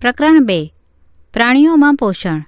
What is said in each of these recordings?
પ્રકરણ 2 પ્રાણીઓમાં પોષણ.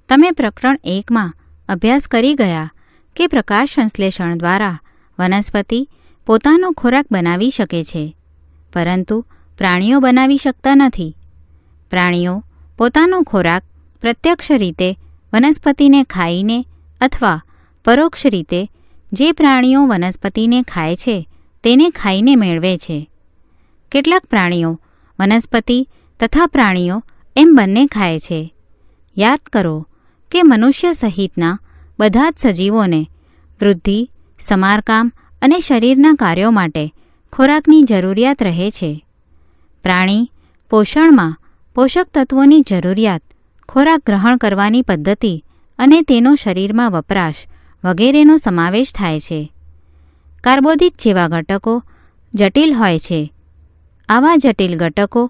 તમે પ્રકરણ 1માં અભ્યાસ કરી ગયા કે પ્રકાશ સંશ્લેષણ દ્વારા વનસ્પતિ પોતાનો ખોરાક બનાવી શકે છે, પરંતુ પ્રાણીઓ બનાવી શકતા નથી. પ્રાણીઓ પોતાનો ખોરાક પ્રત્યક્ષ રીતે વનસ્પતિને ખાઈને અથવા પરોક્ષ રીતે જે પ્રાણીઓ વનસ્પતિને ખાય છે તેને ખાઈને મેળવે છે. કેટલાક પ્રાણીઓ વનસ્પતિ તથા પ્રાણીઓ એમ બંને ખાય છે. યાદ કરો કે મનુષ્ય સહિતના બધા જ સજીવોને વૃદ્ધિ, સમારકામ અને શરીરના કાર્યો માટે ખોરાકની જરૂરિયાત રહે છે. પ્રાણી પોષણમાં પોષક તત્વોની જરૂરિયાત, ખોરાક ગ્રહણ કરવાની પદ્ધતિ અને તેનો શરીરમાં વપરાશ વગેરેનો સમાવેશ થાય છે. કાર્બોદિત જેવા ઘટકો જટિલ હોય છે. આવા જટિલ ઘટકો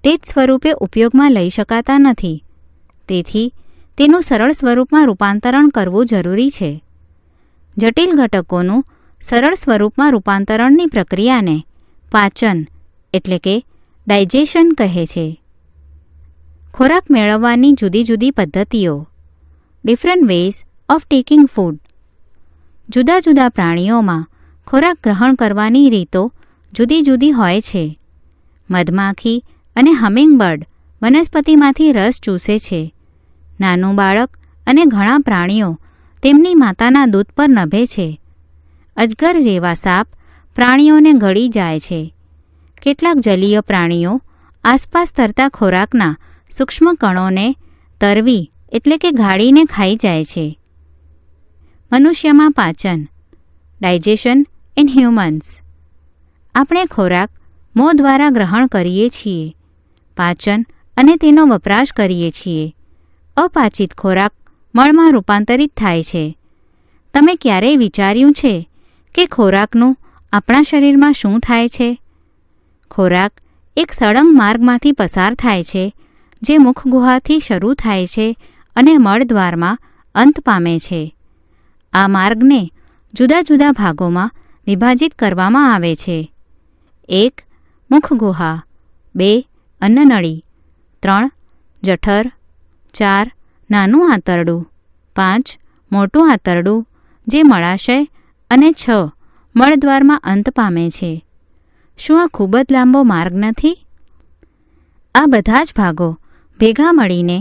તે જ સ્વરૂપે ઉપયોગમાં લઈ શકાતા નથી. તેથી તેનું સરળ સ્વરૂપમાં રૂપાંતરણ કરવું જરૂરી છે. જટિલ ઘટકોનું સરળ સ્વરૂપમાં રૂપાંતરણની પ્રક્રિયાને પાચન એટલે કે ડાયજેશન કહે છે. ખોરાક મેળવવાની જુદી જુદી પદ્ધતિઓ. Different ways of taking food. જુદા જુદા પ્રાણીઓમાં ખોરાક ગ્રહણ કરવાની રીતો જુદી જુદી હોય છે. મધમાખી અને હમિંગબર્ડ વનસ્પતિમાંથી રસ ચૂસે છે. નાનું બાળક અને ઘણા પ્રાણીઓ તેમની માતાના દૂધ પર નભે છે. અજગર જેવા સાપ પ્રાણીઓને ગળી જાય છે. કેટલાક જલીય પ્રાણીઓ આસપાસ તરતા ખોરાકના સૂક્ષ્મ કણોને તરવી એટલે કે ગાળીને ખાઈ જાય છે. મનુષ્યમાં પાચન. Digestion in humans. આપણે ખોરાક મોં દ્વારા ગ્રહણ કરીએ છીએ. પાચન અને તેનો વપરાશ કરીએ છીએ. અપાચિત ખોરાક મળમાં રૂપાંતરિત થાય છે. તમે ક્યારેય વિચાર્યું છે કે ખોરાકનું આપણા શરીરમાં શું થાય છે? ખોરાક એક સળંગ માર્ગમાંથી પસાર થાય છે જે મુખગુહાથી શરૂ થાય છે અને મળદ્વારમાં અંત પામે છે. આ માર્ગને જુદા જુદા ભાગોમાં વિભાજિત કરવામાં આવે છે. 1. મુખગુહા. 2. અન્નનળી. 3. જઠર. 4. નાનું આંતરડું. 5. મોટું આંતરડું જે મળાશય અને 6. મળદ્વારમાં અંત પામે છે. શું આ ખૂબ જ લાંબો માર્ગ નથી? આ બધા જ ભાગો ભેગા મળીને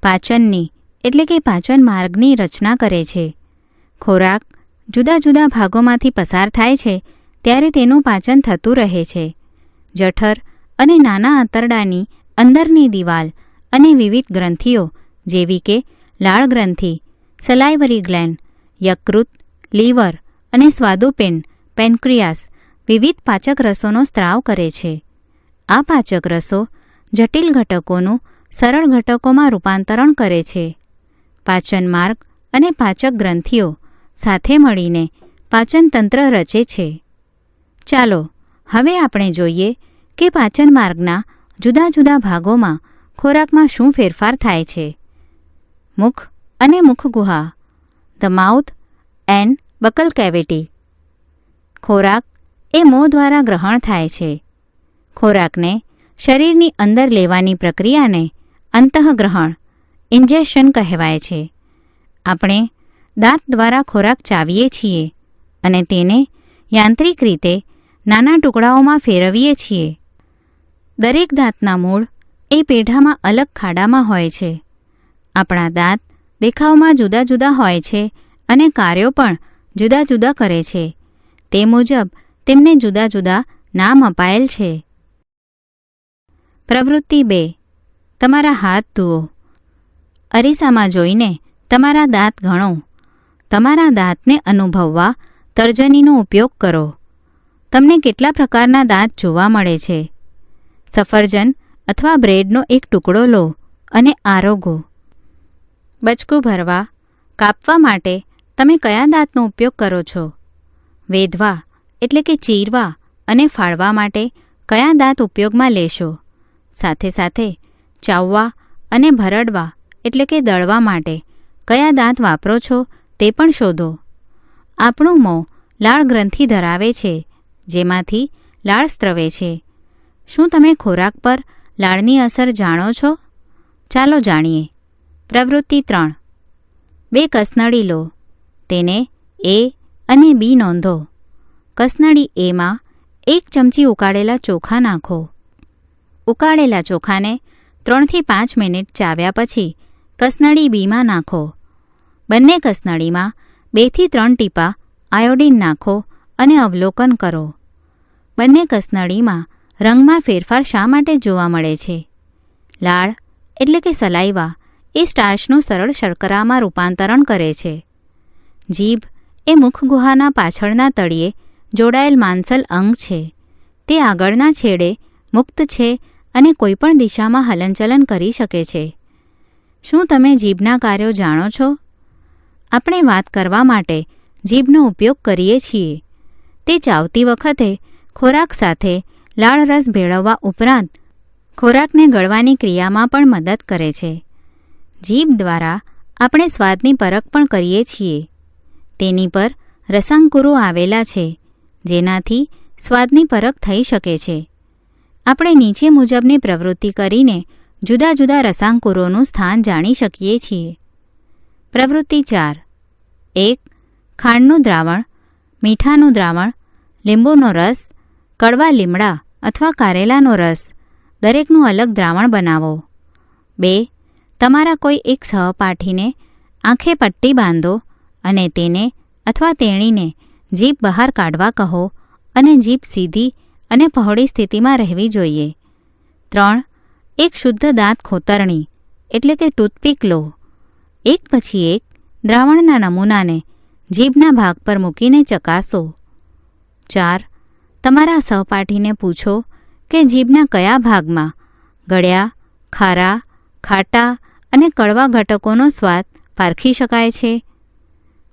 પાચનની એટલે કે પાચન માર્ગની રચના કરે છે. ખોરાક જુદા જુદા ભાગોમાંથી પસાર થાય છે ત્યારે તેનું પાચન થતું રહે છે. જઠર અને નાના આંતરડાની અંદરની દિવાલ અને વિવિધ ગ્રંથિઓ જેવી કે લાળ ગ્રંથિ, સલાઇવરી ગ્લેન્ડ, યકૃત, લીવર અને સ્વાદુપિંડ પેન્ક્રિયાસ વિવિધ પાચક રસોનો સ્ત્રાવ કરે છે. આ પાચક રસો જટિલ ઘટકોનું સરળ ઘટકોમાં રૂપાંતરણ કરે છે. પાચન માર્ગ અને પાચક ગ્રંથિઓ સાથે મળીને પાચન તંત્ર રચે છે. ચાલો હવે આપણે જોઈએ કે પાચન માર્ગના જુદા જુદા ભાગોમાં ખોરાકમાં શું ફેરફાર થાય છે. મુખ અને મુખગુહા. The mouth and buccal cavity. ખોરાક એ મોં દ્વારા ગ્રહણ થાય છે. ખોરાકને શરીરની અંદર લેવાની પ્રક્રિયાને અંતઃગ્રહણ ઇન્જેક્શન કહેવાય છે. આપણે દાંત દ્વારા ખોરાક ચાવીએ છીએ અને તેને યાંત્રિક રીતે નાના ટુકડાઓમાં ફેરવીએ છીએ. દરેક દાંતના મૂળ એ પેઢામાં અલગ ખાડામાં હોય છે. આપણા દાંત દેખાવમાં જુદા જુદા હોય છે અને કાર્યો પણ જુદા જુદા કરે છે. તે મુજબ તેમને જુદા જુદા નામ અપાયેલ છે. પ્રવૃત્તિ 2. તમારા હાથ ધુઓ. અરીસામાં જોઈને તમારા દાંત ગણો. તમારા દાંતને અનુભવવા તર્જનીનો ઉપયોગ કરો. તમને કેટલા પ્રકારના દાંત જોવા મળે છે? સફરજન અથવા બ્રેડનો એક ટુકડો લો અને આરોગો. બચકું ભરવા, કાપવા માટે તમે કયા દાંતનો ઉપયોગ કરો છો? વેધવા એટલે કે ચીરવા અને ફાડવા માટે કયા દાંત ઉપયોગમાં લેશો? સાથે સાથે ચાવવા અને ભરડવા એટલે કે દળવા માટે કયા દાંત વાપરો છો તે પણ શોધો. આપણું મોં લાળ ગ્રંથિ ધરાવે છે જેમાંથી લાળ સ્ત્રવે છે. શું તમે ખોરાક પર લાળની અસર જાણો છો? ચાલો જાણીએ. પ્રવૃત્તિ 3. 2 કસનળી લો. તેને A અને B નોંધો. કસનળી Aમાં 1 ચમચી ઉકાળેલા ચોખા નાખો. ઉકાળેલા ચોખાને 3 થી 5 મિનિટ ચાવ્યા પછી કસનળી Bમાં નાખો. બંને કસનળીમાં 2 થી 3 ટીપા આયોડીન નાખો અને અવલોકન કરો. બંને કસનળીમાં રંગમાં ફેરફાર શા માટે જોવા મળે છે? લાળ એટલે કે સલાઈવા એ સ્ટાર્ચનું સરળ શર્કરામાં રૂપાંતરણ કરે છે. જીભ એ મુખગુહાના પાછળના તળિયે જોડાયેલ માંસલ અંગ છે. તે આગળના છેડે મુક્ત છે અને કોઈપણ દિશામાં હલનચલન કરી શકે છે. શું તમે જીભના કાર્યો જાણો છો? આપણે વાત કરવા માટે જીભનો ઉપયોગ કરીએ છીએ. તે ચાવતી વખતે ખોરાક સાથે લાળ રસ ભેળવવા ઉપરાંત ખોરાકને ગળવાની ક્રિયામાં પણ મદદ કરે છે. જીભ દ્વારા આપણે સ્વાદની પરખ પણ કરીએ છીએ. તેની પર રસાંકુરો આવેલા છે, જેનાથી સ્વાદની પરખ થઈ શકે છે. આપણે નીચે મુજબની પ્રવૃત્તિ કરીને જુદા જુદા રસાંકુરોનું સ્થાન જાણી શકીએ છીએ. પ્રવૃત્તિ 4. 1. ખાંડનું દ્રાવણ, મીઠાનું દ્રાવણ, લીંબુનો રસ, કડવા લીમડા અથવા કારેલાનો રસ દરેકનું અલગ દ્રાવણ બનાવો. 2. તમારા કોઈ એક સહપાઠીને આંખે પટ્ટી બાંધો અને તેને અથવા તેણીને જીભ બહાર કાઢવા કહો અને જીભ સીધી અને પહોળી સ્થિતિમાં રહેવી જોઈએ. 3. એક શુદ્ધ દાંત ખોતરણી એટલે કે ટૂથપીક લો. એક પછી એક દ્રાવણના નમૂનાને જીભના ભાગ પર મૂકીને ચકાસો. 4. તમારા સહપાઠીને પૂછો કે જીભના કયા ભાગમાં ગળ્યા, ખારા, ખાટા અને કડવા ઘટકોનો સ્વાદ પારખી શકાય છે.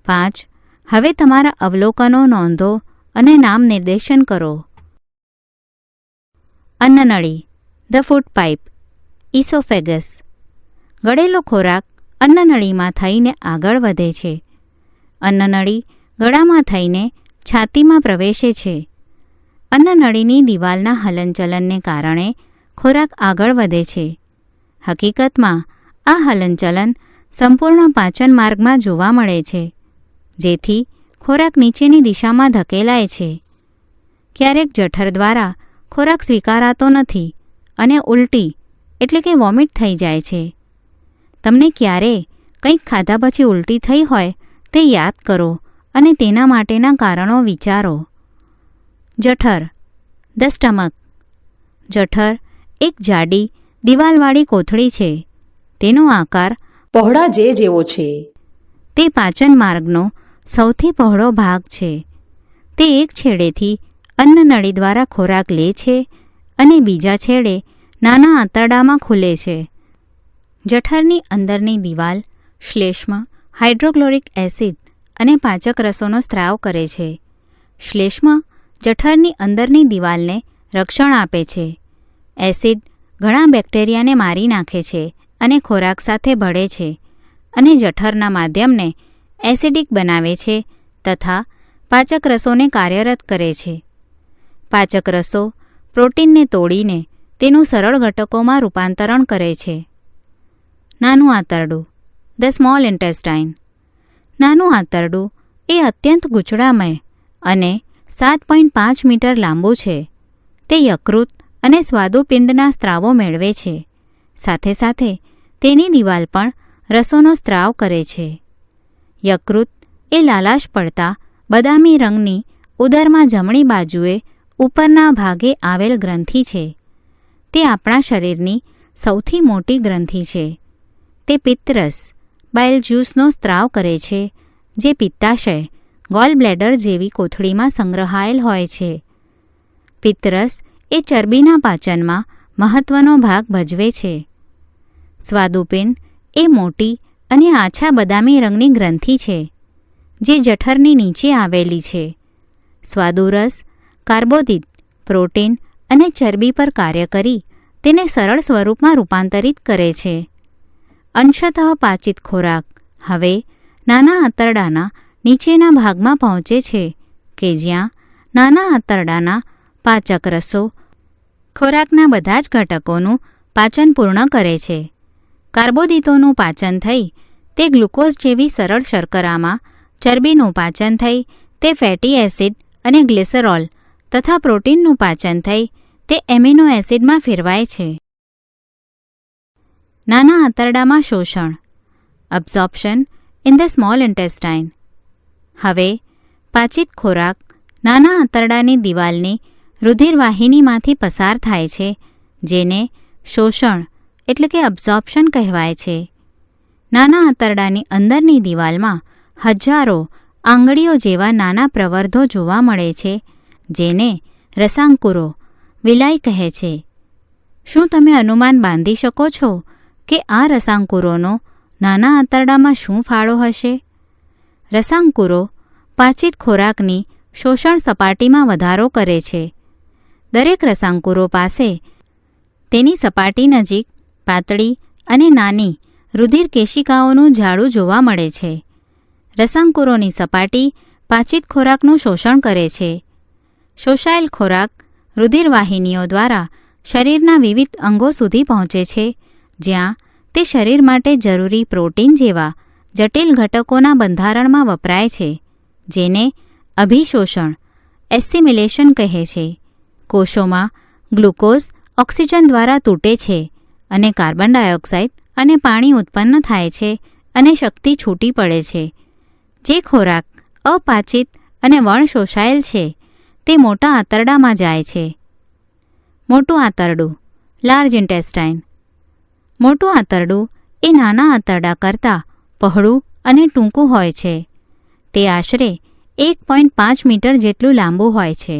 5. હવે તમારા અવલોકનો નોંધો અને નામ નિર્દેશન કરો. અન્નનળી, ધ ફૂડ પાઇપ, ઇસોફેગસ. ગળેલો ખોરાક અન્નનળીમાં થઈને આગળ વધે છે. અન્નનળી ગળામાં થઈને છાતીમાં પ્રવેશે છે. અન્નનળીની દિવાલના હલનચલનને કારણે ખોરાક આગળ વધે છે. હકીકતમાં આ હલનચલન સંપૂર્ણ પાચન માર્ગમાં જોવા મળે છે, જેથી ખોરાક નીચેની દિશામાં ધકેલાય છે. ક્યારેક જઠર દ્વારા ખોરાક સ્વીકારાતો નથી અને ઉલટી એટલે કે વોમિટ થઈ જાય છે. તમને ક્યારે કંઈક ખાધા પછી ઉલટી થઈ હોય તે યાદ કરો અને તેના માટેના કારણો વિચારો. જઠર, ધ સ્ટમક. જઠર એક જાડી દિવાલવાળી કોથળી છે. તેનો આકાર પહોળા જેવો છે. તે પાચન માર્ગનો સૌથી પહોળો ભાગ છે. તે એક છેડેથી અન્નનળી દ્વારા ખોરાક લે છે અને બીજા છેડે નાના આંતરડામાં ખુલે છે. જઠરની અંદરની દિવાલ શ્લેષ્મ, હાઇડ્રોક્લોરિક એસિડ અને પાચક રસોનો સ્ત્રાવ કરે છે. શ્લેષ્મ જઠરની અંદરની દિવાલને રક્ષણ આપે છે. એસિડ ઘણા બેક્ટેરિયાને મારી નાખે છે અને ખોરાક સાથે ભળે છે અને જઠરના માધ્યમને એસિડિક બનાવે છે તથા પાચક રસોને કાર્યરત કરે છે. પાચક રસો પ્રોટીનને તોડીને તેનું સરળ ઘટકોમાં રૂપાંતરણ કરે છે. નાનું આંતરડું, ધ સ્મોલ ઇન્ટેસ્ટાઇન. નાનું આંતરડું એ અત્યંત ગૂંચળામય અને 7.5 મીટર લાંબુ છે. તે યકૃત અને સ્વાદુપિંડના સ્ત્રાવો મેળવે છે. સાથે સાથે તેની દિવાલ પણ રસોનો સ્ત્રાવ કરે છે. યકૃત એ લાલાશ પડતા બદામી રંગની ઉદરમાં જમણી બાજુએ ઉપરના ભાગે આવેલ ગ્રંથિ છે. તે આપણા શરીરની સૌથી મોટી ગ્રંથિ છે. તે પિત્તરસ, બાઇલ જ્યુસનો સ્ત્રાવ કરે છે, જે પિત્તાશય, ગોલ બ્લેડર જેવી કોથળીમાં સંગ્રહાયેલ હોય છે. પિત્તરસ એ ચરબીના પાચનમાં મહત્વનો ભાગ ભજવે છે. સ્વાદુપિંડ એ મોટી અને આછા બદામી રંગની ગ્રંથિ છે, જે જઠરની નીચે આવેલી છે. સ્વાદુરસ કાર્બોદિત, પ્રોટીન અને ચરબી પર કાર્ય કરી તેને સરળ સ્વરૂપમાં રૂપાંતરિત કરે છે. અંશતઃ પાચિત ખોરાક હવે નાના આંતરડાના નીચેના ભાગમાં પહોંચે છે, કે જ્યાં નાના આંતરડાના પાચક રસો ખોરાકના બધા જ ઘટકોનું પાચન પૂર્ણ કરે છે. કાર્બોદિતોનું પાચન થઈ તે ગ્લુકોઝ જેવી સરળ શર્કરામાં, ચરબીનું પાચન થઈ તે ફેટી એસિડ અને ગ્લિસરોલ તથા પ્રોટીનનું પાચન થઈ તે એમિનો એસિડમાં ફેરવાય છે. નાના આંતરડામાં શોષણ, અબ્ઝોર્પ્શન ઇન ધ સ્મોલ ઇન્ટેસ્ટાઇન. હવે પાચિત ખોરાક નાના આંતરડાની દિવાલની રુધિરવાહિનીમાંથી પસાર થાય છે, જેને શોષણ એટલે કે અબ્ઝોર્પ્શન કહેવાય છે. નાના આંતરડાની અંદરની દિવાલમાં હજારો આંગળીઓ જેવા નાના પ્રવર્ધો જોવા મળે છે, જેને રસાંકુરો, વિલાય કહે છે. શું તમે અનુમાન બાંધી શકો છો કે આ રસાંકુરોનો નાના આંતરડામાં શું ફાળો હશે? રસાંકુરો પાચિત ખોરાકની શોષણ સપાટીમાં વધારો કરે છે. દરેક રસાંકુરો પાસે તેની સપાટી નજીક પાતળી અને નાની રુધિર કેશિકાઓનું જાળું જોવા મળે છે. રસાંકુરોની સપાટી પાચિત ખોરાકનું શોષણ કરે છે. શોષાયેલ ખોરાક રુધિરવાહિનીઓ દ્વારા શરીરના વિવિધ અંગો સુધી પહોંચે છે, જ્યાં તે શરીર માટે જરૂરી પ્રોટીન જેવા જટિલ ઘટકોના બંધારણમાં વપરાય છે, જેને અભિશોષણ એસિમિલેશન કહે છે. કોષોમાં ગ્લુકોઝ ઓક્સિજન દ્વારા તૂટે છે અને કાર્બન ડાયોક્સાઇડ અને પાણી ઉત્પન્ન થાય છે અને શક્તિ છૂટી પડે છે. જે ખોરાક અપાચિત અને વણશોષાયેલ છે તે મોટા આંતરડામાં જાય છે. મોટું આંતરડું, લાર્જ ઇન્ટેસ્ટાઇન. મોટું આંતરડું એ નાના આંતરડા કરતાં પહોળું અને ટૂંકું હોય છે. તે આશરે 1.5 મીટર જેટલું લાંબુ હોય છે.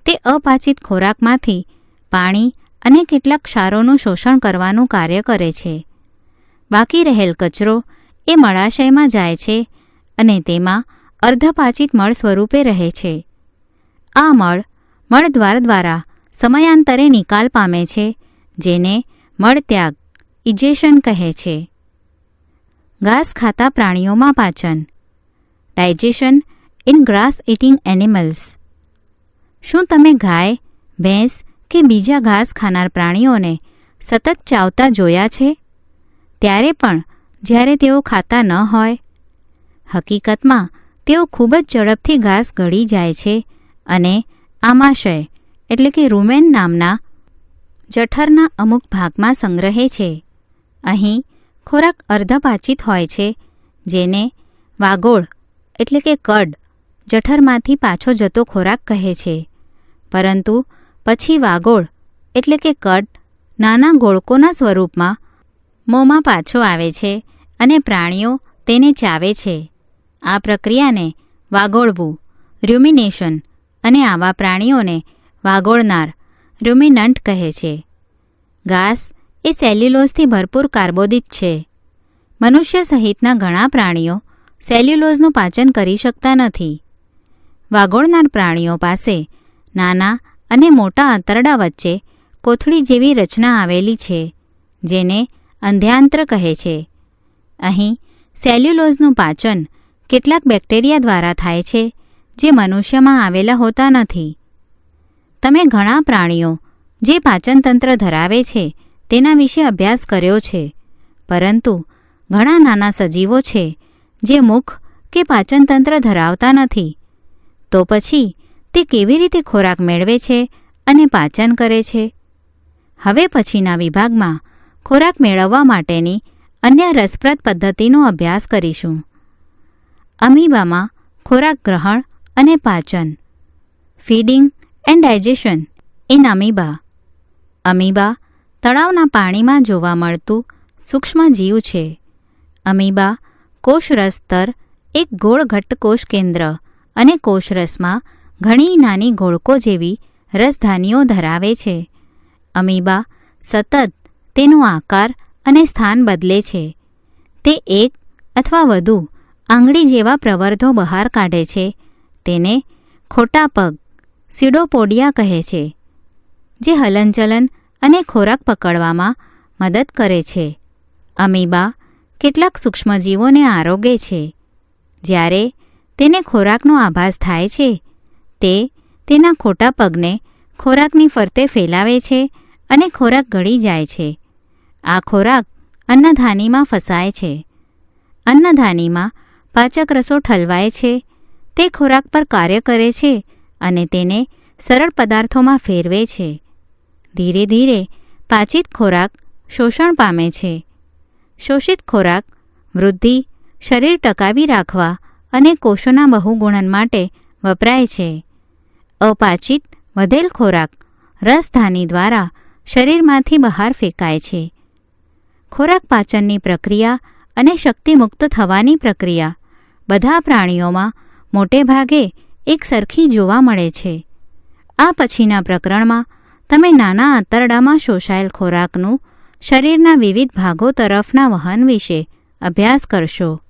તે અપાચિત ખોરાકમાંથી પાણી અને કેટલાક ક્ષારોનું શોષણ કરવાનું કાર્ય કરે છે. બાકી રહેલ કચરો એ મળાશયમાં જાય છે અને તેમાં અર્ધપાચિત મળ સ્વરૂપે રહે છે. આ મળદ્વાર દ્વારા સમયાંતરે નિકાલ પામે છે, જેને મળત્યાગ ઇજેશન કહે છે. ઘાસ ખાતા પ્રાણીઓમાં પાચન, digestion in grass eating animals. શું તમે ગાય, ભેંસ કે બીજા ઘાસ ખાનાર પ્રાણીઓને સતત ચાવતા જોયા છે, ત્યારે પણ જ્યારે તેઓ ખાતા ન હોય? હકીકતમાં તેઓ ખૂબ જ ઝડપથી ઘાસ ગળી જાય છે અને આમાશય એટલે કે રૂમેન નામના જઠરના અમુક ભાગમાં સંગ્રહે છે. અહીં ખોરાક અર્ધપાચિત હોય છે, જેને વાગોળ એટલે કે કડ જઠરમાંથી પાછો જતો ખોરાક કહે છે. પરંતુ પછી વાગોળ એટલે કે કડ નાના ગોળકોના સ્વરૂપમાં મોંમાં પાછો આવે છે અને પ્રાણીઓ તેને ચાવે છે. આ પ્રક્રિયાને વાગોળવું, ર્યુમિનેશન, અને આવા પ્રાણીઓને વાગોળનાર, ર્યુમિનન્ટ કહે છે. ઘાસ એ સેલ્યુલોઝથી ભરપૂર કાર્બોદિત છે. મનુષ્ય સહિતના ઘણા પ્રાણીઓ સેલ્યુલોઝનું પાચન કરી શકતા નથી. વાગોળનાર પ્રાણીઓ પાસે નાના અને મોટા આંતરડા વચ્ચે કોથળી જેવી રચના આવેલી છે, જેને અંધ્યાંત્ર કહે છે. અહીં સેલ્યુલોઝનું પાચન કેટલાક બેક્ટેરિયા દ્વારા થાય છે, જે મનુષ્યમાં આવેલા હોતા નથી. તમે ઘણા પ્રાણીઓ જે પાચનતંત્ર ધરાવે છે તેના વિશે અભ્યાસ કર્યો છે, પરંતુ ઘણા નાના સજીવો છે જે મુખ કે પાચનતંત્ર ધરાવતા નથી. તો પછી તે કેવી રીતે ખોરાક મેળવે છે અને પાચન કરે છે? હવે પછીના વિભાગમાં ખોરાક મેળવવા માટેની અન્ય રસપ્રદ પદ્ધતિનો અભ્યાસ કરીશું. અમીબામાં ખોરાક ગ્રહણ અને પાચન. Feeding and digestion in amoeba. Amoeba તળાવના પાણીમાં જોવા મળતું સૂક્ષ્મ જીવ છે. અમીબા કોષરસ સ્તર એક ગોળ ઘટ્ટ કોષ કેન્દ્ર અને કોષરસમાં ઘણી નાની ગોળકો જેવી રસધાનીઓ ધરાવે છે. અમીબા સતત તેનો આકાર અને સ્થાન બદલે છે. તે એક અથવા વધુ આંગળી જેવા પ્રવર્ધો બહાર કાઢે છે. તેને ખોટા પગ, સ્યુડોપોડિયા કહે છે, જે હલનચલન અને ખોરાક પકડવામાં મદદ કરે છે. અમીબા કેટલાક સૂક્ષ્મજીવોને આરોગે છે. જ્યારે તેને ખોરાકનો આભાસ થાય છે, તે તેના ખોટા પગને ખોરાકની ફરતે ફેલાવે છે અને ખોરાક ગળી જાય છે. આ ખોરાક અન્નધાનીમાં ફસાય છે. અન્નધાનીમાં પાચક રસો ઠલવાય છે. તે ખોરાક પર કાર્ય કરે છે અને તેને સરળ પદાર્થોમાં ફેરવે છે. ધીરે ધીરે પાચિત ખોરાક શોષણ પામે છે. શોષિત ખોરાક વૃદ્ધિ, શરીર ટકાવી રાખવા અને કોષોના બહુગુણન માટે વપરાય છે. અપાચિત વધેલ ખોરાક રસધાની દ્વારા શરીરમાંથી બહાર ફેંકાય છે. ખોરાક પાચનની પ્રક્રિયા અને શક્તિ મુક્ત થવાની પ્રક્રિયા બધા પ્રાણીઓમાં મોટે ભાગે એક સરખી જોવા મળે છે. આ પછીના પ્રકરણમાં તમે નાના આંતરડામાં શોષાયેલ ખોરાકનું શરીરના વિવિધ ભાગો તરફના વહન વિશે અભ્યાસ કરશો.